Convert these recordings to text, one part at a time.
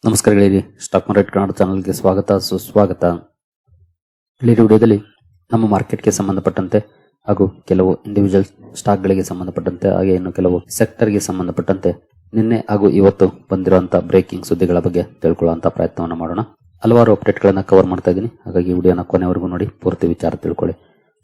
ನಮಸ್ಕಾರಗಳಿರಿ. Stock market Kannada ಚಾನಲ್ಗೆ ಸ್ವಾಗತ ಸುಸ್ವಾಗತ. ಈ ವಿಡಿಯೋದಲ್ಲಿ ನಮ್ಮ ಮಾರ್ಕೆಟ್ಗೆ ಸಂಬಂಧಪಟ್ಟಂತೆ ಹಾಗೂ ಕೆಲವು ಇಂಡಿವಿಜುವಲ್ ಸ್ಟಾಕ್ಗಳಿಗೆ ಸಂಬಂಧಪಟ್ಟಂತೆ ಹಾಗೆ ಇನ್ನು ಕೆಲವು ಸೆಕ್ಟರ್ಗೆ ಸಂಬಂಧಪಟ್ಟಂತೆ ನಿನ್ನೆ ಹಾಗೂ ಇವತ್ತು ಬಂದಿರುವಂತಹ ಬ್ರೇಕಿಂಗ್ ಸುದ್ದಿಗಳ ಬಗ್ಗೆ ತಿಳ್ಕೊಳ್ಳುವಂತ ಪ್ರಯತ್ನವನ್ನು ಮಾಡೋಣ. ಹಲವಾರು ಅಪ್ಡೇಟ್ಗಳನ್ನ ಕವರ್ ಮಾಡ್ತಾ ಇದ್ದೀನಿ, ಹಾಗಾಗಿ ವಿಡಿಯೋನ ಕೊನೆವರೆಗೂ ನೋಡಿ, ಪೂರ್ತಿ ವಿಚಾರ ತಿಳ್ಕೊಳ್ಳಿ.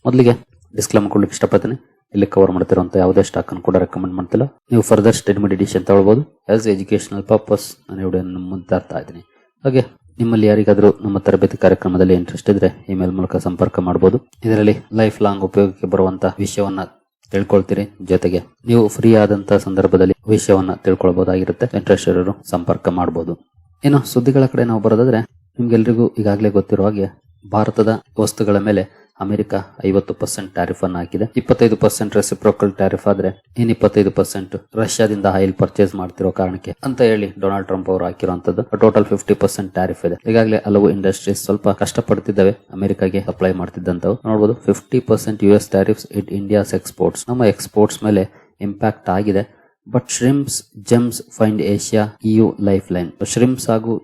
ಮೊದಲಿಗೆ ಡಿಸ್ಕ್ಲೇಮರ್ ಕೊಡ್ಲಿಕ್ಕೆ ಇಷ್ಟಪಡ್ತೀನಿ. ಇಲ್ಲಿ ಕವರ್ ಮಾಡ್ತಿರುವಂತ ಯಾವುದೇ ಸ್ಟಾಕ್ ಅನ್ನು ಕೂಡ ರೆಕಮೆಂಡ್ ಮಾಡ್ತಿಲ್ಲ. ನೀವು ಫರ್ದರ್ ಸ್ಟಡಿ ಎಡಿಷನ್ ತಗೊಳ್ಬಹುದು. ಆಸ್ ಎಜುಕೇಶನಲ್ ಪರ್ಪಸ್ ನಾನು ವಿಡಿಯೋನ ಮುಂದೆ ತರ್ತಾ ಇದ್ದೀನಿ. ಹಾಗೆ ನಿಮ್ಮಲ್ಲಿ ಯಾರಿಗಾದ್ರೂ ನಮ್ಮ ತರಬೇತಿ ಕಾರ್ಯಕ್ರಮದಲ್ಲಿ ಇಂಟ್ರೆಸ್ಟ್ ಇದ್ರೆ ಇಮೇಲ್ ಮೂಲಕ ಸಂಪರ್ಕ ಮಾಡಬಹುದು. ಇದರಲ್ಲಿ ಲೈಫ್ ಲಾಂಗ್ ಉಪಯೋಗಕ್ಕೆ ಬರುವಂತಹ ವಿಷಯವನ್ನ ತಿಳ್ಕೊಳ್ತೀರಿ. ಜೊತೆಗೆ ನೀವು ಫ್ರೀ ಆದಂತಹ ಸಂದರ್ಭದಲ್ಲಿ ವಿಷಯವನ್ನ ತಿಳ್ಕೊಳ್ಬಹುದಾಗಿರುತ್ತೆ. ಇಂಟ್ರೆಸ್ಟ್ ಇರೋರು ಸಂಪರ್ಕ ಮಾಡಬಹುದು. ಇನ್ನು ಸುದ್ದಿಗಳ ಕಡೆ ನಾವು ಬರೋದಾದ್ರೆ, ನಿಮ್ಗೆಲ್ರಿಗೂ ಈಗಾಗಲೇ ಗೊತ್ತಿರೋ ಹಾಗೆ ಭಾರತದ ವಸ್ತುಗಳ ಮೇಲೆ ಅಮೆರಿಕ 50% ಟ್ಯಾರಿಫ್ ಅನ್ನು ಹಾಕಿದೆ. 25% ರೆಸಿಪ್ರೋಕಲ್ ಟ್ಯಾರಿಫ್ ಆದ್ರೆ ಇನ್ನು 25% ರಷ್ಯಾದಿಂದ ಆಯಿಲ್ ಪರ್ಚೇಸ್ ಮಾಡ್ತಿರೋ ಕಾರಣಕ್ಕೆ ಅಂತ ಹೇಳಿ ಡೊನಾಲ್ಡ್ ಟ್ರಂಪ್ ಅವರು ಹಾಕಿರುವಂತದ್ದು. ಟೋಟಲ್ 50% ಟ್ಯಾರಿಫ್ ಇದೆ. ಈಗಾಗಲೇ ಹಲವು ಇಂಡಸ್ಟ್ರೀಸ್ ಸ್ವಲ್ಪ ಕಷ್ಟಪಡ್ತಿದ್ದಾವೆ ಅಮೆರಿಕಾಗೆ ಸಪ್ಲೈ ಮಾಡ್ತಿದ್ದಂತವು. ನೋಡಬಹುದು 50% US tariffs hit India's exports. ನಮ್ಮ ಎಕ್ಸ್ಪೋರ್ಟ್ಸ್ ಮೇಲೆ ಇಂಪ್ಯಾಕ್ಟ್ ಆಗಿದೆ. But shrimps gems find Asia EU lifeline. Shrimps ಹಾಗೂ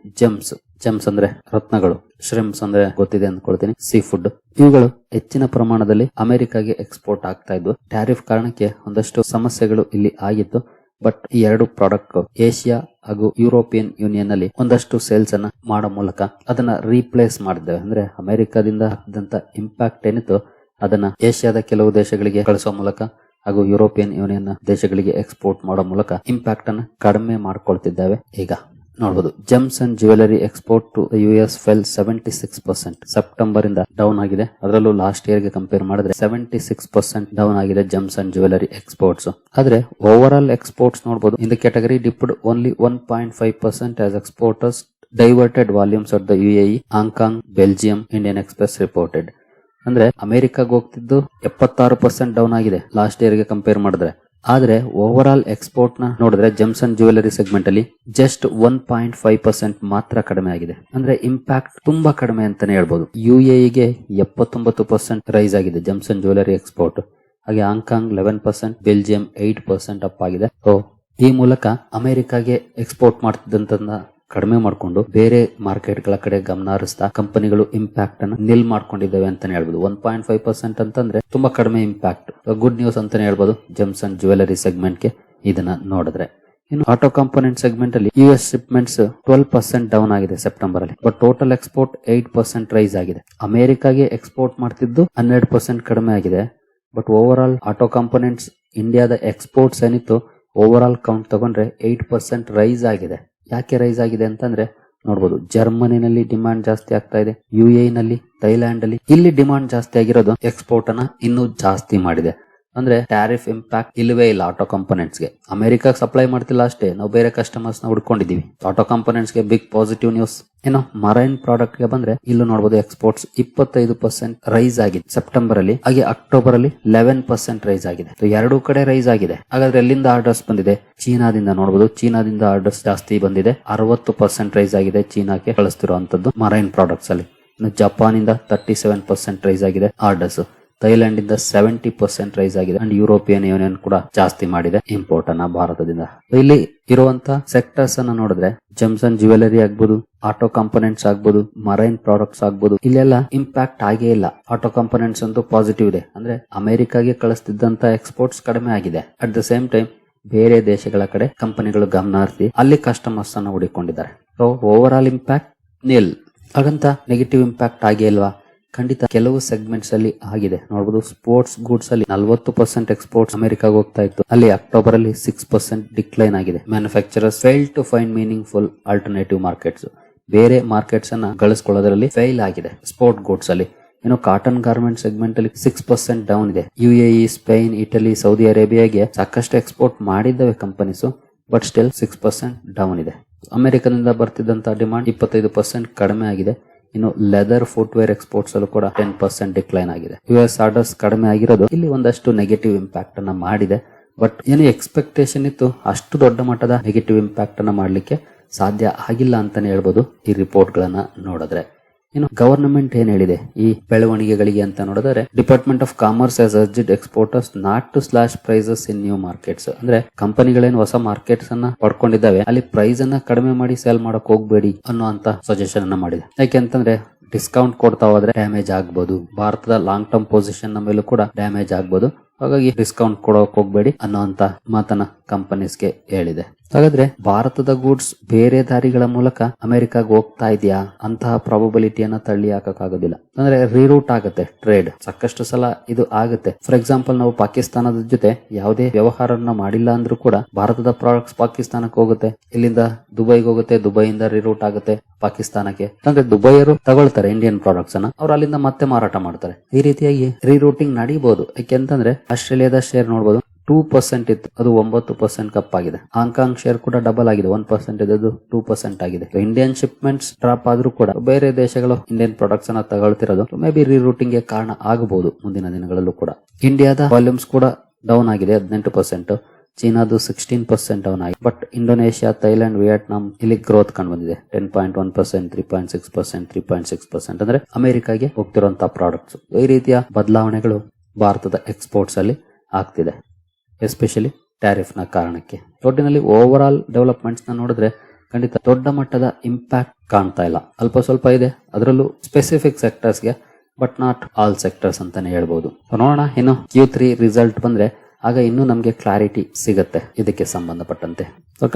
ಜೆಮ್ಸ್ ಅಂದ್ರೆ ರತ್ನಗಳು, ಶ್ರಿಂಪ್ಸ್ ಅಂದ್ರೆ ಗೊತ್ತಿದೆ ಅಂದ್ಕೊಳ್ತೀನಿ, ಸೀ ಫುಡ್, ಇವುಗಳು ಹೆಚ್ಚಿನ ಪ್ರಮಾಣದಲ್ಲಿ ಅಮೆರಿಕಾಗೆ ಎಕ್ಸ್ಪೋರ್ಟ್ ಆಗ್ತಾ ಇದ್ವು. ಟ್ಯಾರಿಫ್ ಕಾರಣಕ್ಕೆ ಒಂದಷ್ಟು ಸಮಸ್ಯೆಗಳು ಇಲ್ಲಿ ಆಗಿತ್ತು. ಬಟ್ ಈ ಎರಡು ಪ್ರಾಡಕ್ಟ್ ಏಷ್ಯಾ ಹಾಗೂ ಯುರೋಪಿಯನ್ ಯೂನಿಯನ್ ನಲ್ಲಿ ಒಂದಷ್ಟು ಸೇಲ್ಸ್ ಅನ್ನ ಮಾಡೋ ಮೂಲಕ ಅದನ್ನ ರೀಪ್ಲೇಸ್ ಮಾಡಿದ್ದೇವೆ. ಅಂದ್ರೆ ಅಮೆರಿಕಾದಿಂದ ಆಗಿದ್ದಂತ ಇಂಪ್ಯಾಕ್ಟ್ ಏನಿತ್ತು ಅದನ್ನ ಏಷ್ಯಾದ ಕೆಲವು ದೇಶಗಳಿಗೆ ಕಳಿಸೋ ಮೂಲಕ ಹಾಗೂ ಯುರೋಪಿಯನ್ ಯೂನಿಯನ್ ದೇಶಗಳಿಗೆ ಎಕ್ಸ್ಪೋರ್ಟ್ ಮಾಡೋ ಮೂಲಕ ಇಂಪ್ಯಾಕ್ಟ್ ಅನ್ನು ಕಡಿಮೆ ಮಾಡ್ಕೊಳ್ತಿದ್ದೇವೆ. ಈಗ ನೋಡಬಹುದು, gems and jewellery export to US fell 76%. September ಇಂದ ಡೌನ್ ಆಗಿದೆ. ಅದರಲ್ಲೂ ಲಾಸ್ಟ್ ಇಯರ್ ಗೆ ಕಂಪೇರ್ ಮಾಡಿದ್ರೆ 76% ಡೌನ್ ಆಗಿದೆ ಜೆಮ್ಸ್ ಅಂಡ್ ಜ್ಯುವೆಲರಿ ಎಕ್ಸ್ಪೋರ್ಟ್ಸ್. ಆದ್ರೆ ಓವರ್ ಆಲ್ ಎಕ್ಸ್ಪೋರ್ಟ್ಸ್ ನೋಡಬಹುದು, in the category dipped only 1.5% as exporters diverted volumes at the UAE, Hong Kong, Belgium, Indian express reported. ಅಂದ್ರೆ ಅಮೆರಿಕಾಗ ಹೋಗ್ತಿದ್ದು 76% down ಆಗಿದೆ ಲಾಸ್ಟ್ ಇಯರ್ ಗೆ compare ಮಾಡಿದ್ರೆ. ಆದ್ರೆ ಓವರ್ ಆಲ್ ಎಕ್ಸ್ಪೋರ್ಟ್ ನ ನೋಡಿದ್ರೆ gems and jewellery segment ಅಲ್ಲಿ just 1.5% ಮಾತ್ರ ಕಡಿಮೆ ಆಗಿದೆ. ಅಂದ್ರೆ ಇಂಪ್ಯಾಕ್ಟ್ ತುಂಬಾ ಕಡಿಮೆ ಅಂತಾನೆ ಹೇಳ್ಬೋದು. UAE ಗೆ 79% ರೈಸ್ ಆಗಿದೆ ಜೆಮ್ಸ್ ಅಂಡ್ ಜ್ಯುವೆಲರಿ ಎಕ್ಸ್ಪೋರ್ಟ್. ಹಾಗೆ ಹಾಂಗ್ಕಾಂಗ್ 11%, ಬೆಲ್ಜಿಯಂ 8% ಅಪ್ ಆಗಿದೆ. ಈ ಮೂಲಕ ಅಮೆರಿಕಾಗೆ ಎಕ್ಸ್ಪೋರ್ಟ್ ಮಾಡ್ತಿದ್ದಂತ ಕಡಿಮೆ ಮಾಡಿಕೊಂಡು ಬೇರೆ ಮಾರ್ಕೆಟ್ ಗಳ ಕಡೆ ಗಮನ ಹರಿಸ್ತಾ ಕಂಪನಿಗಳು ಇಂಪ್ಯಾಕ್ಟ್ ಅನ್ನು ನಿಲ್ ಮಾಡ್ಕೊಂಡಿದ್ದಾವೆ ಅಂತಾನೆ ಹೇಳ್ಬೋದು. 1.5% ಅಂತಂದ್ರೆ ತುಂಬಾ ಕಡಿಮೆ ಇಂಪ್ಯಾಕ್ಟ್. ಗುಡ್ ನ್ಯೂಸ್ ಅಂತಾನೆ ಹೇಳ್ಬೋದು ಜೆಮ್ಸ್ ಅಂಡ್ ಜ್ಯುವೆಲರಿ ಸೆಗ್ಮೆಂಟ್ ಗೆ ಇದನ್ನ ನೋಡಿದ್ರೆ. ಇನ್ನು ಆಟೋ ಕಾಂಪೋನೆಂಟ್ ಸೆಗ್ಮೆಂಟ್ ಅಲ್ಲಿ US ಶಿಪ್ಮೆಂಟ್ಸ್ 12% ಡೌನ್ ಆಗಿದೆ ಸೆಪ್ಟೆಂಬರ್ ಅಲ್ಲಿ. ಬಟ್ ಟೋಟಲ್ ಎಕ್ಸ್ಪೋರ್ಟ್ 8% ರೈಸ್ ಆಗಿದೆ. ಅಮೆರಿಕಾಗೆ ಎಕ್ಸ್ಪೋರ್ಟ್ ಮಾಡ್ತಿದ್ದು 12% ಕಡಿಮೆ ಆಗಿದೆ. But over all auto components ಇಂಡಿಯಾದ ಎಕ್ಸ್ಪೋರ್ಟ್ಸ್ ಏನಿತ್ತು ಓವರ್ ಆಲ್ ಕೌಂಟ್ ತಗೊಂಡ್ರೆ 8% ರೈಸ್ ಆಗಿದೆ. ಯಾಕೆ ರೈಸ್ ಆಗಿದೆ ಅಂತಂದ್ರೆ ನೋಡಬಹುದು, ಜರ್ಮನಿನಲ್ಲಿ ಡಿಮಾಂಡ್ ಜಾಸ್ತಿ ಆಗ್ತಾ ಇದೆ, UAE ನಲ್ಲಿ, ಥೈಲ್ಯಾಂಡ್ ಅಲ್ಲಿ. ಇಲ್ಲಿ ಡಿಮಾಂಡ್ ಜಾಸ್ತಿ ಆಗಿರೋದು ಎಕ್ಸ್ಪೋರ್ಟ್ ಅನ್ನ ಇನ್ನೂ ಜಾಸ್ತಿ ಮಾಡಿದೆ. ಅಂದ್ರೆ ಟ್ಯಾರಿಫ್ ಇಂಪ್ಯಾಕ್ಟ್ ಇಲ್ಲವೇ ಇಲ್ಲ ಆಟೋ ಕಾಂಪೋನೆಂಟ್ಸ್ ಗೆ. ಅಮೆರಿಕಾಗೆ ಸಪ್ಲೈ ಮಾಡ್ತಿಲ್ಲ ಅಷ್ಟೇ, ನಾವು ಬೇರೆ ಕಸ್ಟಮರ್ಸ್ ನ ಹುಡ್ಕೊಂಡಿದೀವಿ. ಆಟೋ ಕಾಂಪೋನೆಂಟ್ಸ್ ಗೆ ಬಿಗ್ ಪಾಸಿಟಿವ್ ನ್ಯೂಸ್. ಏನೋ ಮರೈನ್ ಪ್ರಾಡಕ್ಟ್ ಗೆ ಬಂದ್ರೆ ಇಲ್ಲೂ ನೋಡಬಹುದು ಎಕ್ಸ್ಪೋರ್ಟ್ಸ್ 25% ರೈಸ್ ಆಗಿದೆ ಸೆಪ್ಟೆಂಬರ್ ಅಲ್ಲಿ. ಹಾಗೆ ಅಕ್ಟೋಬರ್ ಅಲ್ಲಿ 11% ರೈಸ್ ಆಗಿದೆ. ಎರಡೂ ಕಡೆ ರೈಸ್ ಆಗಿದೆ. ಹಾಗಾದ್ರೆ ಎಲ್ಲಿಂದ ಆರ್ಡರ್ಸ್ ಬಂದಿದೆ? ಚೀನಾದಿಂದ ನೋಡಬಹುದು. ಚೀನಾದಿಂದ ಆರ್ಡರ್ಸ್ ಜಾಸ್ತಿ ಬಂದಿದೆ. 60% ರೈಸ್ ಆಗಿದೆ ಚೀನಾಕ್ಕೆ ಕಳಿಸ್ತಿರುವಂತದ್ದು ಮರೈನ್ ಪ್ರಾಡಕ್ಟ್ಸ್ ಅಲ್ಲಿ. ಇನ್ನು ಜಪಾನ್ ಇಂದ 37% ರೈಸ್ ಆಗಿದೆ ಆರ್ಡರ್ಸ್. ಥೈಲ್ಯಾಂಡ್ ಇಂದ 70% ರೈಸ್ ಆಗಿದೆ. ಅಂಡ್ ಯುರೋಪಿಯನ್ ಯೂನಿಯನ್ ಕೂಡ ಜಾಸ್ತಿ ಮಾಡಿದೆ ಇಂಪೋರ್ಟ್ ಅನ್ನ ಭಾರತದಿಂದ. ಇಲ್ಲಿ ಇರುವಂತ ಸೆಕ್ಟರ್ಸ್ ಅನ್ನ ನೋಡಿದ್ರೆ ಜೆಮ್ಸ್ ಅಂಡ್ ಜ್ಯುವೆಲರಿ ಆಗ್ಬಹುದು, ಆಟೋ ಕಾಂಪೋನೆಂಟ್ಸ್ ಆಗ್ಬಹುದು, ಮರೈನ್ ಪ್ರಾಡಕ್ಟ್ಸ್ ಆಗ್ಬಹುದು, ಇಲ್ಲೆಲ್ಲ ಇಂಪ್ಯಾಕ್ಟ್ ಆಗೇ ಇಲ್ಲ. ಆಟೋ ಕಾಂಪೋನೆಂಟ್ಸ್ ಅಂತೂ ಪಾಸಿಟಿವ್ ಇದೆ. ಅಂದ್ರೆ ಅಮೆರಿಕಾಗೆ ಕಳಿಸ್ತಿದ್ದಂತ ಎಕ್ಸ್ಪೋರ್ಟ್ಸ್ ಕಡಿಮೆ ಆಗಿದೆ. ಅಟ್ ದ ಸೇಮ್ ಟೈಮ್ ಬೇರೆ ದೇಶಗಳ ಕಡೆ ಕಂಪನಿಗಳು ಗಮನ ಹರಿಸಿ ಅಲ್ಲಿ ಕಸ್ಟಮರ್ಸ್ ಅನ್ನ ಹುಡುಕೊಂಡಿದ್ದಾರೆ. ಸೊ ಓವರ್ ಆಲ್ ಇಂಪ್ಯಾಕ್ಟ್ ನಿಲ್. ಹಾಗಂತ ನೆಗೆಟಿವ್ ಇಂಪ್ಯಾಕ್ಟ್ ಆಗೇ ಇಲ್ವಾ? ಖಂಡಿತ ಕೆಲವು ಸೆಗ್ಮೆಂಟ್ಸ್ ಅಲ್ಲಿ ಆಗಿದೆ. ನೋಡಬಹುದು, ಸ್ಪೋರ್ಟ್ಸ್ ಗೂಡ್ಸ್ ಅಲ್ಲಿ 40% ಎಕ್ಸ್ಪೋರ್ಟ್ಸ್ ಅಮೆರಿಕಾಗೆ ಹೋಗ್ತಾ ಇತ್ತು. ಅಲ್ಲಿ ಅಕ್ಟೋಬರ್ ಅಲ್ಲಿ 6% ಡಿಕ್ಲೈನ್ ಆಗಿದೆ. Manufacturers fail to find meaningful alternative markets. ಬೇರೆ ಮಾರ್ಕೆಟ್ಸ್ ಅನ್ನ ಗಳಿಸಿಕೊಳ್ಳೋದ್ರಲ್ಲಿ ಫೇಲ್ ಆಗಿದೆ ಸ್ಪೋರ್ಟ್ ಗೂಡ್ಸ್ ಅಲ್ಲಿ. ಇನ್ನು ಕಾಟನ್ ಗಾರ್ಮೆಂಟ್ ಸೆಗ್ಮೆಂಟ್ ಅಲ್ಲಿ 6% ಡೌನ್ ಇದೆ. UAE, ಸ್ಪೇನ್, ಇಟಲಿ, ಸೌದಿ ಅರೇಬಿಯಾಗೆ ಸಾಕಷ್ಟು ಎಕ್ಸ್ಪೋರ್ಟ್ ಮಾಡಿದ್ದಾವೆ ಕಂಪನೀಸ್. ಬಟ್ ಸ್ಟಿಲ್ 6% ಡೌನ್ ಇದೆ. ಅಮೆರಿಕದಿಂದ ಬರ್ತಿದ್ದಂತ ಡಿಮಾಂಡ್ 25% ಕಡಿಮೆ ಆಗಿದೆ. ಇನ್ನು ಲೆದರ್ ಫುಟ್ವೇರ್ ಎಕ್ಸ್ಪೋರ್ಟ್ಸ್ ಅಲ್ಲೂ ಕೂಡ 10% ಡಿಕ್ಲೈನ್ ಆಗಿದೆ. US ಆರ್ಡರ್ಸ್ ಕಡಿಮೆ ಆಗಿರೋದು ಇಲ್ಲಿ ಒಂದಷ್ಟು ನೆಗೆಟಿವ್ ಇಂಪ್ಯಾಕ್ಟ್ ಅನ್ನ ಮಾಡಿದೆ. ಬಟ್ ಏನು ಎಕ್ಸ್ಪೆಕ್ಟೇಷನ್ ಇತ್ತು ಅಷ್ಟು ದೊಡ್ಡ ಮಟ್ಟದ ನೆಗೆಟಿವ್ ಇಂಪ್ಯಾಕ್ಟ್ ಅನ್ನ ಮಾಡ್ಲಿಕ್ಕೆ ಸಾಧ್ಯ ಆಗಿಲ್ಲ ಅಂತಾನೆ ಹೇಳ್ಬೋದು ಈ ರಿಪೋರ್ಟ್ ಗಳನ್ನ ನೋಡಿದ್ರೆ. ಇನ್ನು ಗವರ್ನಮೆಂಟ್ ಏನ್ ಹೇಳಿದೆ ಈ ಬೆಳವಣಿಗೆಗಳಿಗೆ ಅಂತ ನೋಡಿದರೆ, department of commerce has urged exporters not to slash prices in new markets. ಅಂದ್ರೆ ಕಂಪನಿಗಳೇನು ಹೊಸ ಮಾರ್ಕೆಟ್ಸ್ ಅನ್ನ ಪಡ್ಕೊಂಡಿದ್ದಾವೆ ಅಲ್ಲಿ ಪ್ರೈಸ್ ಅನ್ನ ಕಡಿಮೆ ಮಾಡಿ ಸೇಲ್ ಮಾಡಕ್ ಹೋಗ್ಬೇಡಿ ಅನ್ನುವಂತ ಸಜೆಷನ್ ಅನ್ನ ಮಾಡಿದೆ. ಯಾಕೆಂತಂದ್ರೆ ಡಿಸ್ಕೌಂಟ್ ಕೊಡ್ತಾ ಹೋದ್ರೆ ಡ್ಯಾಮೇಜ್ ಆಗ್ಬಹುದು, ಭಾರತದ ಲಾಂಗ್ ಟರ್ಮ್ ಪೊಸಿಷನ್ ಮೇಲೂ ಕೂಡ ಡ್ಯಾಮೇಜ್ ಆಗ್ಬಹುದು. ಹಾಗಾಗಿ ಡಿಸ್ಕೌಂಟ್ ಕೊಡೋಕ್ ಹೋಗ್ಬೇಡಿ ಅನ್ನುವಂತ ಮಾತನ್ನ ಕಂಪನೀಸ್ಗೆ ಹೇಳಿದೆ. ಹಾಗಾದ್ರೆ ಭಾರತದ ಗೂಡ್ಸ್ ಬೇರೆ ದಾರಿಗಳ ಮೂಲಕ ಅಮೆರಿಕಾಗ ಹೋಗ್ತಾ ಇದೆಯಾ ಅಂತಹ ಪ್ರಾಬಬಿಲಿಟಿಯನ್ನ ತಳ್ಳಿ ಹಾಕಕ್ಕಾಗೋದಿಲ್ಲ. ಅಂದ್ರೆ ರೀರೂಟ್ ಆಗುತ್ತೆ ಟ್ರೇಡ್, ಸಾಕಷ್ಟು ಸಲ ಇದು ಆಗುತ್ತೆ. ಫಾರ್ ಎಕ್ಸಾಂಪಲ್, ನಾವು ಪಾಕಿಸ್ತಾನದ ಜೊತೆ ಯಾವುದೇ ವ್ಯವಹಾರನ ಮಾಡಿಲ್ಲ ಅಂದ್ರೂ ಕೂಡ ಭಾರತದ ಪ್ರಾಡಕ್ಟ್ಸ್ ಪಾಕಿಸ್ತಾನಕ್ಕೆ ಹೋಗುತ್ತೆ, ಇಲ್ಲಿಂದ ದುಬೈಗೆ ಹೋಗುತ್ತೆ, ದುಬೈಯಿಂದ ರೀರೂಟ್ ಆಗುತ್ತೆ ಪಾಕಿಸ್ತಾನಕ್ಕೆ. ಅಂದ್ರೆ ದುಬೈಯರು ತಗೊಳ್ತಾರೆ ಇಂಡಿಯನ್ ಪ್ರಾಡಕ್ಟ್ಸ್ ಅನ್ನ, ಅವ್ರು ಅಲ್ಲಿಂದ ಮತ್ತೆ ಮಾರಾಟ ಮಾಡ್ತಾರೆ. ಈ ರೀತಿಯಾಗಿ ರೀರೂಟಿಂಗ್ ನಡೀಬಹುದು. ಯಾಕೆಂತಂದ್ರೆ ಆಸ್ಟ್ರೇಲಿಯಾದ ಶೇರ್ ನೋಡಬಹುದು 2% ಇತ್ತು, ಅದು 9% ಕಪ್ ಆಗಿದೆ. ಹಾಂಗ್ಕಾಂಗ್ ಶೇರ್ ಕೂಡ ಡಬಲ್ ಆಗಿದೆ, 1% ಇದ್ದು 2% ಆಗಿದೆ. ಇಂಡಿಯನ್ ಶಿಪ್ಮೆಂಟ್ಸ್ ಡ್ರಾಪ್ ಆದ್ರೂ ಕೂಡ ಬೇರೆ ದೇಶಗಳು ಇಂಡಿಯನ್ ಪ್ರಾಡಕ್ಟ್ಸ್ ಅನ್ನ ತಗೊಳ್ತಿರೋದು ಮೇ ಬಿ ರೀರೂಟಿಂಗ್ ಗೆ ಕಾರಣ ಆಗಬಹುದು ಮುಂದಿನ ದಿನಗಳಲ್ಲೂ ಕೂಡ. ಇಂಡಿಯಾದ ವಾಲ್ಯೂಮ್ಸ್ ಕೂಡ ಡೌನ್ ಆಗಿದೆ 18%, ಚೀನಾದು 16% ಡೌನ್ ಆಗಿದೆ. ಬಟ್ ಇಂಡೋನೇಷ್ಯಾ, ಥೈಲ್ಯಾಂಡ್, ವಿಯೆಟ್ನಾಂ ಇಲ್ಲಿ ಗ್ರೋತ್ ಕಂಡು ಬಂದಿದೆ 10.1%, 3.6%, 3.6%. ಅಂದ್ರೆ ಅಮೆರಿಕಾಗೆ ಹೋಗ್ತಿರುವಂತಹ ಪ್ರಾಡಕ್ಟ್ಸ್. ಈ ರೀತಿಯ ಬದಲಾವಣೆಗಳು ಭಾರತದ ಎಕ್ಸ್ಪೋರ್ಟ್ಸ್ ಅಲ್ಲಿ ಆಗ್ತಿದೆ, ಎಸ್ಪೆಷಲಿ ಟ್ಯಾರಿಫ್ ನ ಕಾರಣಕ್ಕೆ. ಒಟ್ಟಿನಲ್ಲಿ ಓವರ್ ಆಲ್ ಡೆವಲಪ್ಮೆಂಟ್ಸ್ ನ ನೋಡಿದ್ರೆ ಖಂಡಿತ ದೊಡ್ಡ ಮಟ್ಟದ ಇಂಪ್ಯಾಕ್ಟ್ ಕಾಣ್ತಾ ಇಲ್ಲ. ಅಲ್ಪ ಸ್ವಲ್ಪ ಇದೆ, ಅದರಲ್ಲೂ ಸ್ಪೆಸಿಫಿಕ್ ಸೆಕ್ಟರ್ಸ್ಗೆ, ಬಟ್ ನಾಟ್ ಆಲ್ ಸೆಕ್ಟರ್ಸ್ ಅಂತಾನೆ ಹೇಳ್ಬಹುದು. ನೋಡೋಣ ಇನ್ನು Q3 ರಿಸಲ್ಟ್ ಬಂದ್ರೆ ಆಗ ಇನ್ನೂ ನಮಗೆ ಕ್ಲಾರಿಟಿ ಸಿಗುತ್ತೆ ಇದಕ್ಕೆ ಸಂಬಂಧಪಟ್ಟಂತೆ.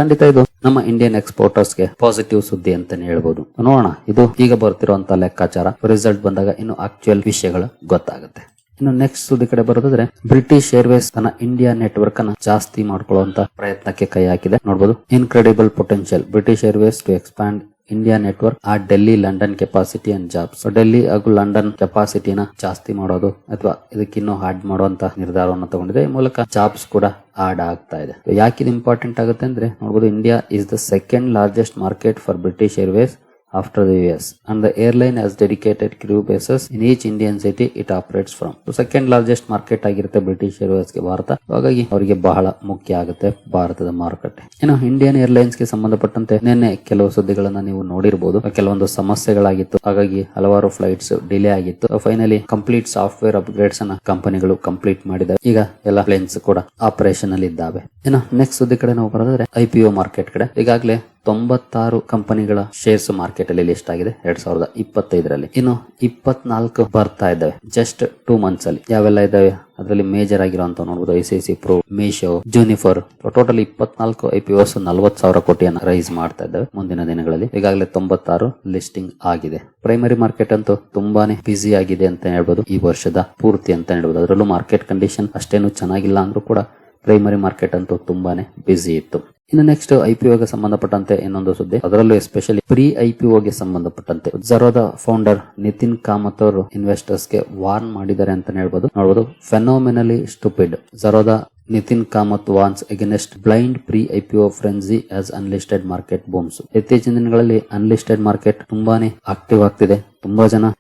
ಖಂಡಿತ ಇದು ನಮ್ಮ ಇಂಡಿಯನ್ ಎಕ್ಸ್ಪೋರ್ಟರ್ಸ್ಗೆ ಪಾಸಿಟಿವ್ ಸುದ್ದಿ ಅಂತಾನೆ ಹೇಳ್ಬಹುದು. ನೋಡೋಣ, ಇದು ಈಗ ಬರ್ತಿರುವಂತಹ ಲೆಕ್ಕಾಚಾರ. ರಿಸಲ್ಟ್ ಬಂದಾಗ ಇನ್ನು ಆಕ್ಚುಯಲ್ ವಿಷಯಗಳು ಗೊತ್ತಾಗುತ್ತೆ. ಇನ್ನು ನೆಕ್ಸ್ಟ್ ಸುದ್ದಿ ಕಡೆ ಬರೋದಾದ್ರೆ, ಬ್ರಿಟಿಷ್ ಏರ್ವೇಸ್ ತನ್ನ ಇಂಡಿಯಾ ನೆಟ್ವರ್ಕ್ ಅನ್ನ ಜಾಸ್ತಿ ಮಾಡ್ಕೊಳ್ಳುವಂತ ಪ್ರಯತ್ನಕ್ಕೆ ಕೈ ಹಾಕಿದೆ. ನೋಡಬಹುದು, incredible potential British Airways to expand India network ಆ Delhi London capacity and jobs. Delhi ಹಾಗೂ ಲಂಡನ್ ಕೆಪಾಸಿಟಿನ ಜಾಸ್ತಿ ಮಾಡೋದು ಅಥವಾ ಇದಕ್ಕಿನ್ನೂ ಆಡ್ ಮಾಡುವಂತ ನಿರ್ಧಾರವನ್ನು ತಗೊಂಡಿದೆ. ಈ ಮೂಲಕ ಜಾಬ್ಸ್ ಕೂಡ ಆಡ್ ಆಗ್ತಾ ಇದೆ. ಯಾಕೆ ಇದು ಇಂಪಾರ್ಟೆಂಟ್ ಆಗುತ್ತೆ ಅಂದ್ರೆ ನೋಡಬಹುದು, India is the second largest market for British Airways after the US, and the airline has dedicated crew bases in each Indian city it operates from. So second largest market ಆಗಿರುತ್ತೆ British Airways ಗೆ ಭಾರತ. ಹಾಗಾಗಿ ಅವರಿಗೆ ಬಹಳ ಮುಖ್ಯ ಆಗುತ್ತೆ ಭಾರತದ ಮಾರುಕಟ್ಟೆ. ಇನ್ನು ಇಂಡಿಯನ್ ಏರ್ಲೈನ್ಸ್ ಗೆ ಸಂಬಂಧಪಟ್ಟಂತೆ ನಿನ್ನೆ ಕೆಲವು ಸುದ್ದಿಗಳನ್ನ ನೀವು ನೋಡಿರಬಹುದು. ಕೆಲವೊಂದು ಸಮಸ್ಯೆಗಳಾಗಿತ್ತು, ಹಾಗಾಗಿ ಹಲವಾರು ಫ್ಲೈಟ್ಸ್ ಡಿಲೇ ಆಗಿತ್ತು. ಫೈನಲಿ ಕಂಪ್ಲೀಟ್ ಸಾಫ್ಟ್ವೇರ್ ಅಪ್ಗ್ರೇಡ್ಸ್ ಅನ್ನ ಕಂಪನಿಗಳು ಕಂಪ್ಲೀಟ್ ಮಾಡಿದಾವೆ. ಈಗ ಎಲ್ಲ ಪ್ಲೇನ್ಸ್ ಕೂಡ ಆಪರೇಷನ್ ಅಲ್ಲಿ ಇದ್ದಾವೆ. ಇನ್ನು ನೆಕ್ಸ್ಟ್ ಸುದ್ದಿ ಕಡೆ ನಾವು ಬರೋದಾದ್ರೆ IPO ಮಾರ್ಕೆಟ್ ಕಡೆ. ಈಗಾಗಲೇ 96 ಕಂಪನಿಗಳ ಶೇರ್ಸ್ ಮಾರ್ಕೆಟ್ ಅಲ್ಲಿ ಲಿಸ್ಟ್ ಆಗಿದೆ 2025ರಲ್ಲಿ. ಇನ್ನು 24 ಬರ್ತಾ ಇದ್ದಾವೆ ಜಸ್ಟ್ 2 ಮಂತ್ಸ್ ಅಲ್ಲಿ. ಯಾವೆಲ್ಲ ಇದಾವೆ ಅದರಲ್ಲಿ ಮೇಜರ್ ಆಗಿರುವಂತ ನೋಡಬಹುದು, ICICI Pro, Meesho, Juniper. Total 24 IPOs 40,000 ಕೋಟಿಯನ್ನ ರೈಸ್ ಮಾಡ್ತಾ ಇದ್ದಾವೆ ಮುಂದಿನ ದಿನಗಳಲ್ಲಿ. ಈಗಾಗಲೇ 96 ಲಿಸ್ಟಿಂಗ್ ಆಗಿದೆ. ಪ್ರೈಮರಿ ಮಾರ್ಕೆಟ್ ಅಂತೂ ತುಂಬಾನೇ ಬಿಸಿ ಆಗಿದೆ ಅಂತ ಹೇಳ್ಬೋದು, ಈ ವರ್ಷದ ಪೂರ್ತಿ ಅಂತ ಹೇಳ್ಬೋದು. ಅದರಲ್ಲೂ ಮಾರ್ಕೆಟ್ ಕಂಡೀಷನ್ ಅಷ್ಟೇನು ಚೆನ್ನಾಗಿಲ್ಲ ಅಂದ್ರೂ ಕೂಡ ಪ್ರೈಮರಿ ಮಾರ್ಕೆಟ್ ಅಂತೂ ತುಂಬಾನೇ ಬಿಸಿ ಇತ್ತು. ಇನ್ನು ನೆಕ್ಸ್ಟ್ IPOಗೆ ಸಂಬಂಧಪಟ್ಟಂತೆ ಇನ್ನೊಂದು ಸುದ್ದಿ, ಅದರಲ್ಲೂ ಎಸ್ಪೆಷಲಿ ಪ್ರೀ IPOಗೆ ಸಂಬಂಧಪಟ್ಟಂತೆ ಝರೋದ ಫೌಂಡರ್ ನಿತಿನ್ ಕಾಮತ್ ಅವರು ಇನ್ವೆಸ್ಟರ್ಸ್ ಗೆ ವಾರ್ನ್ ಮಾಡಿದ್ದಾರೆ ಅಂತ ಹೇಳ್ಬೋದು. ನೋಡಬಹುದು, phenomenally stupid Zerodha Nithin Kamath warns against blind pre IPO frenzy as unlisted market booms. ಇತ್ತೀಚಿನ ದಿನಗಳಲ್ಲಿ ಅನ್ಲಿಸ್ಟೆಡ್ ಮಾರ್ಕೆಟ್ ತುಂಬಾನೇ ಆಕ್ಟಿವ್ ಆಗ್ತಿದೆ, ತುಂಬಾ ಜನ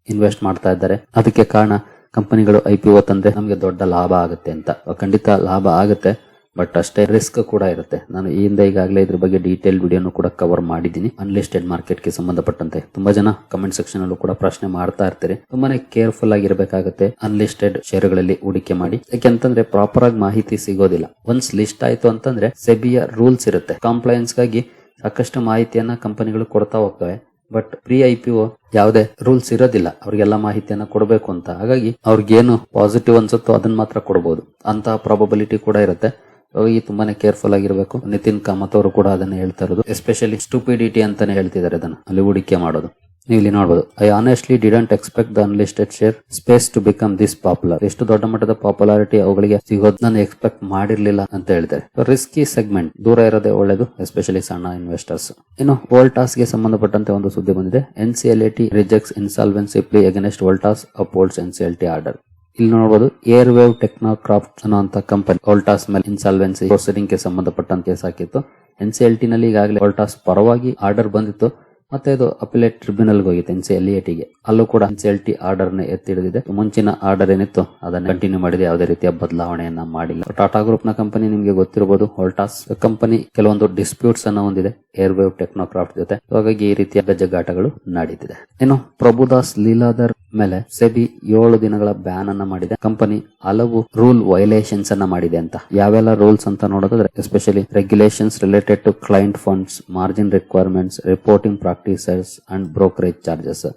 ಇನ್ವೆಸ್ಟ್ ಮಾಡ್ತಾ ಇದ್ದಾರೆ. ಅದಕ್ಕೆ ಕಾರಣ ಕಂಪನಿಗಳು IPO ತಂದ್ರೆ ನಮಗೆ ದೊಡ್ಡ ಲಾಭ ಆಗುತ್ತೆ ಅಂತ. ಖಂಡಿತ ಲಾಭ ಆಗುತ್ತೆ, ಬಟ್ ಅಷ್ಟೇ ರಿಸ್ಕ್ ಕೂಡ ಇರುತ್ತೆ. ನಾನು ಈ ಹಿಂದೆ ಈಗಾಗಲೇ ಇದ್ರ ಬಗ್ಗೆ ಡೀಟೇಲ್ ವಿಡಿಯೋನು ಕೂಡ ಕವರ್ ಮಾಡಿದ್ದೀನಿ. ಅನ್ಲಿಸ್ಟೆಡ್ ಮಾರ್ಕೆಟ್ ಗೆ ಸಂಬಂಧಪಟ್ಟಂತೆ ತುಂಬಾ ಜನ ಕಮೆಂಟ್ ಸೆಕ್ಷನ್ ಅಲ್ಲೂ ಕೂಡ ಪ್ರಶ್ನೆ ಮಾಡ್ತಾ ಇರ್ತೀರಿ. ತುಂಬಾನೇ ಕೇರ್ಫುಲ್ ಆಗಿರ್ಬೇಕಾಗುತ್ತೆ ಅನ್ಲಿಸ್ಟೆಡ್ ಶೇರುಗಳಲ್ಲಿ ಹೂಡಿಕೆ ಮಾಡಿ. ಯಾಕೆಂತಂದ್ರೆ ಪ್ರಾಪರ್ ಆಗಿ ಮಾಹಿತಿ ಸಿಗೋದಿಲ್ಲ. ಒನ್ಸ್ ಲಿಸ್ಟ್ ಆಯ್ತು ಅಂತಂದ್ರೆ ಸೆಬಿಯ ರೂಲ್ಸ್ ಇರುತ್ತೆ, ಕಾಂಪ್ಲೈನ್ಸ್ ಗಾಗಿ ಸಾಕಷ್ಟು ಮಾಹಿತಿಯನ್ನ ಕಂಪನಿಗಳು ಕೊಡ್ತಾ ಹೋಗ್ತವೆ. ಬಟ್ ಪ್ರೀ IPO ಯಾವುದೇ ರೂಲ್ಸ್ ಇರೋದಿಲ್ಲ, ಅವ್ರಿಗೆಲ್ಲ ಮಾಹಿತಿಯನ್ನ ಕೊಡಬೇಕು ಅಂತ. ಹಾಗಾಗಿ ಅವ್ರಿಗೇನು ಪಾಸಿಟಿವ್ ಅನ್ಸುತ್ತೋ ಅದನ್ನ ಮಾತ್ರ ಕೊಡಬಹುದು, ಅಂತ ಪ್ರಾಬಬಿಲಿಟಿ ಕೂಡ ಇರುತ್ತೆ. ಈ ತುಂಬಾನೇ ಕೇರ್ಫುಲ್ ಆಗಿರ್ಬೇಕು. ನಿತಿನ್ ಕಾಮತ್ ಅವರು ಕೂಡ ಅದನ್ನ ಹೇಳ್ತಾ ಇರೋದು, ಎಸ್ಪೆಷಲಿ ಸ್ಟುಪಿಡಿಟಿ ಅಂತಾನೆ ಹೇಳ್ತಿದ್ದಾರೆ ಅದನ್ನ ಅಲ್ಲಿ ಹೂಡಿಕೆ ಮಾಡೋದು. ನೀವು ಇಲ್ಲಿ ನೋಡಬಹುದು, I honestly didn't expect the unlisted share space to become this popular. ಎಷ್ಟು ದೊಡ್ಡ ಮಟ್ಟದ ಪಾಪ್ಯುಲಾರಿಟಿ ಅವುಗಳಿಗೆ ಸಿಗೋದು ನಾನು ಎಕ್ಸ್ಪೆಕ್ಟ್ ಮಾಡಿರ್ಲಿಲ್ಲ ಅಂತ ಹೇಳ್ತಾರೆ. ರಿಸ್ಕಿ ಸೆಗ್ಮೆಂಟ್ ದೂರ ಇರೋದೇ ಒಳ್ಳೇದು, ಎಸ್ಪೆಷಲಿ ಸಣ್ಣ ಇನ್ವೆಸ್ಟರ್ಸ್. ಇನ್ನು ವೋಲ್ಟಾಸ್ ಗೆ ಸಂಬಂಧಪಟ್ಟಂತೆ ಒಂದು ಸುದ್ದಿ ಬಂದಿದೆ. NCLAT rejects insolvency plea against Voltas upholds NCLT order. ಇಲ್ಲಿ ನೋಡಬಹುದು, ಏರ್ ವೇವ್ ಟೆಕ್ನೋಕ್ರಾಫ್ಟ್ ಅನ್ನುವಂತ ಕಂಪನಿ ವೋಲ್ಟಾಸ್ ಮೇಲೆ ಇನ್ಸಾಲ್ವೆನ್ಸಿ ಪ್ರೊಸೀಡಿಂಗ್ ಗೆ ಸಂಬಂಧಪಟ್ಟಂತೆ ಕೇಸ್ ಹಾಕಿತ್ತು. NCLT ನಲ್ಲಿ ಈಗಾಗಲೇ ವೋಲ್ಟಾಸ್ ಪರವಾಗಿ ಆರ್ಡರ್ ಬಂದಿತ್ತು. ಮತ್ತೆ ಇದು ಅಪಿಲೇಟ್ ಟ್ರಿಬ್ಯುನಲ್ ಹೋಗಿತ್ತು NCLAT ಗೆ. ಅಲ್ಲೂ ಕೂಡ NCLT ಆರ್ಡರ್ ನ ಎತ್ತಿ ಹಿಡಿದಿದೆ. ಮುಂಚಿನ ಆರ್ಡರ್ ಏನಿತ್ತು ಅದನ್ನ ಕಂಟಿನ್ಯೂ ಮಾಡಿದೆ, ಯಾವುದೇ ರೀತಿಯ ಬದಲಾವಣೆಯನ್ನ ಮಾಡಿಲ್ಲ. ಟಾಟಾ ಗ್ರೂಪ್ ನ ಕಂಪನಿ ನಿಮಗೆ ಗೊತ್ತಿರಬಹುದು, ವೋಲ್ಟಾಸ್ ಕಂಪನಿ ಕೆಲವೊಂದು ಡಿಸ್ಪ್ಯೂಟ್ಸ್ ಅನ್ನ ಹೊಂದಿದೆ ಏರ್ವೇವ್ ಟೆಕ್ನೋಕ್ರಾಫ್ಟ್ ಜೊತೆ. ಹಾಗಾಗಿ ಈ ರೀತಿಯ ಗಜ್ಜಗಾಟಗಳು ನಡೀತಿದೆ. ಇನ್ನು ಪ್ರಭುದಾಸ್ ಲೀಲಾಧರ್ ಮೇಲೆ ಸೆಬಿ 7 ದಿನಗಳ ಬ್ಯಾನ್ ಅನ್ನ ಮಾಡಿದೆ. ಕಂಪನಿ ಹಲವು ರೂಲ್ ವೈಲೇಷನ್ಸ್ ಅನ್ನ ಮಾಡಿದೆ ಅಂತ. ಯಾವೆಲ್ಲ ರೂಲ್ಸ್ ಅಂತ ನೋಡೋದಾದ್ರೆ especially regulations related to client funds, margin requirements, reporting practices and brokerage charges,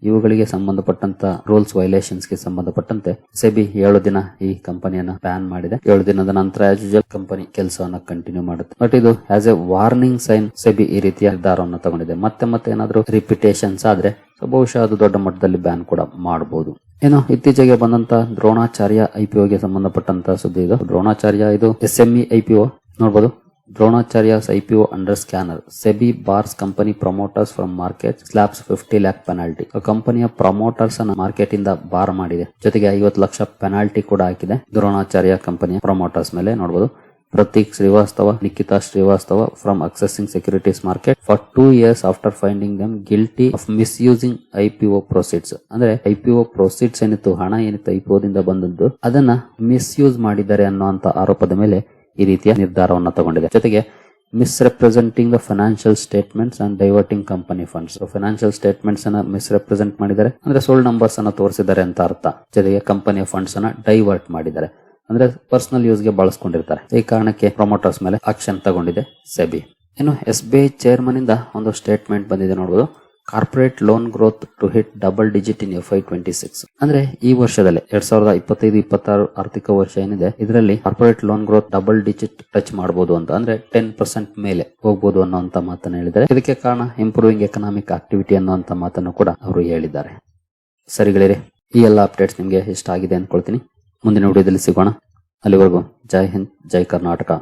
ಇವುಗಳಿಗೆ ಸಂಬಂಧಪಟ್ಟಂತ ರೂಲ್ಸ್ ವೈಲೇಷನ್ಸ್ ಗೆ ಸಂಬಂಧಪಟ್ಟಂತೆ ಸೆಬಿ 7 ದಿನ ಈ ಕಂಪನಿಯನ್ನ ಬ್ಯಾನ್ ಮಾಡಿದೆ. 7 ದಿನದ ನಂತರ ಆಸ್ ಯೂಶುವಲ್ ಕಂಪನಿ ಕೆಲಸವನ್ನ ಕಂಟಿನ್ಯೂ ಮಾಡುತ್ತೆ. ಬಟ್ ಇದು as a warning sign SEBI ಈ ರೀತಿಯ ನಿರ್ಧಾರವನ್ನು ತಗೊಂಡಿದೆ. ಮತ್ತೆ ಏನಾದ್ರೂ ರಿಪಿಟೇಷನ್ಸ್ ಆದ್ರೆ ಬಹುಶಃ ಅದು ದೊಡ್ಡ ಮಟ್ಟದಲ್ಲಿ ಬ್ಯಾನ್ ಕೂಡ ಮಾಡಬಹುದು. ಏನು ಇತ್ತೀಚೆಗೆ ಬಂದಂತ ದ್ರೋಣಾಚಾರ್ಯ IPOಗೆ ಸಂಬಂಧಪಟ್ಟಂತ ಸುದ್ದಿ ಇದು. ದ್ರೋಣಾಚಾರ್ಯ ಇದು SME IPO ನೋಡಬಹುದು. Dronacharya's IPO under scanner. SEBI bars company promoters from market, slaps 50 lakh penalty. ಕಂಪನಿಯ ಪ್ರಮೋಟರ್ಸ್ ಅನ್ನ ಮಾರ್ಕೆಟ್ ಇಂದ ಬಾರ್ ಮಾಡಿದೆ. ಜೊತೆಗೆ 50 ಲಕ್ಷ ಪೆನಾಲ್ಟಿ ಕೂಡ ಹಾಕಿದೆ ದ್ರೋಣಾಚಾರ್ಯ ಕಂಪನಿಯ ಪ್ರಮೋಟರ್ಸ್ ಮೇಲೆ. ನೋಡಬಹುದು, Prateek Srivastava, Nikita Srivastava from accessing securities market for 2 years after finding them guilty of misusing IPO proceeds. ಅಂದ್ರೆ IPO proceeds ಏನಿತ್ತು, ಹಣ ಏನಿತ್ತು IPO ದಿಂದ ಬಂದದ್ದು, ಅದನ್ನ ಮಿಸ್ಯೂಸ್ ಮಾಡಿದ್ದಾರೆ ಅನ್ನುವಂತ ಆರೋಪದ ಮೇಲೆ ಈ ರೀತಿಯ ನಿರ್ಧಾರವನ್ನು ತಗೊಂಡಿದೆ. ಜೊತೆಗೆ misrepresenting the financial statements and diverting company funds. Financial statements ಅನ್ನ ಮಿಸ್ರೆಪ್ರೆಸೆಂಟ್ ಮಾಡಿದ್ದಾರೆ ಅಂದ್ರೆ ಸುಳ್ಳು ನಂಬರ್ಸ್ ಅನ್ನ ತೋರಿಸಿದ್ದಾರೆ ಅಂತ ಅರ್ಥ. ಜೊತೆಗೆ ಕಂಪನಿಯ ಫಂಡ್ಸ್ ಅನ್ನ ಡೈವರ್ಟ್ ಮಾಡಿದ್ದಾರೆ ಅಂದ್ರೆ ಪರ್ಸನಲ್ ಯೂಸ್ ಗೆ ಬಳಸ್ಕೊಂಡಿರ್ತಾರೆ. ಈ ಕಾರಣಕ್ಕೆ ಪ್ರಮೋಟರ್ಸ್ ಮೇಲೆ ಆಕ್ಷನ್ ತಗೊಂಡಿದೆ ಸೆಬಿ. ಇನ್ನು SBI ಚೇರ್ಮನ್ ಇಂದ ಒಂದು ಸ್ಟೇಟ್ಮೆಂಟ್ ಬಂದಿದೆ ನೋಡಬಹುದು. Corporate loan growth to hit double digit in FY26. ಅಂದ್ರೆ ಈ ವರ್ಷದಲ್ಲಿ 2025-26 ಆರ್ಥಿಕ ವರ್ಷ ಏನಿದೆ ಇದರಲ್ಲಿ corporate loan growth double digit touch ಮಾಡಬಹುದು ಅಂತ, ಅಂದ್ರೆ 10% ಮೇಲೆ ಹೋಗಬಹುದು ಅನ್ನುವಂತ ಮಾತನ್ನು ಹೇಳಿದ್ದಾರೆ. ಇದಕ್ಕೆ ಕಾರಣ ಇಂಪ್ರೂವಿಂಗ್ ಎಕನಾಮಿಕ್ ಆಕ್ಟಿವಿಟಿ ಅನ್ನುವಂತ ಮಾತನ್ನು ಕೂಡ ಅವರು ಹೇಳಿದ್ದಾರೆ. ಸರಿಗಳಿರಿ, ಈ ಎಲ್ಲ ಅಪ್ಡೇಟ್ಸ್ ನಿಮ್ಗೆ ಇಷ್ಟ ಆಗಿದೆ ಅನ್ಕೊಳ್ತೀನಿ. ಮುಂದಿನ ವಿಡಿಯೋದಲ್ಲಿ ಸಿಗೋಣ. ಅಲ್ಲಿವರೆಗೂ ಜೈ ಹಿಂದ್, ಜೈ ಕರ್ನಾಟಕ.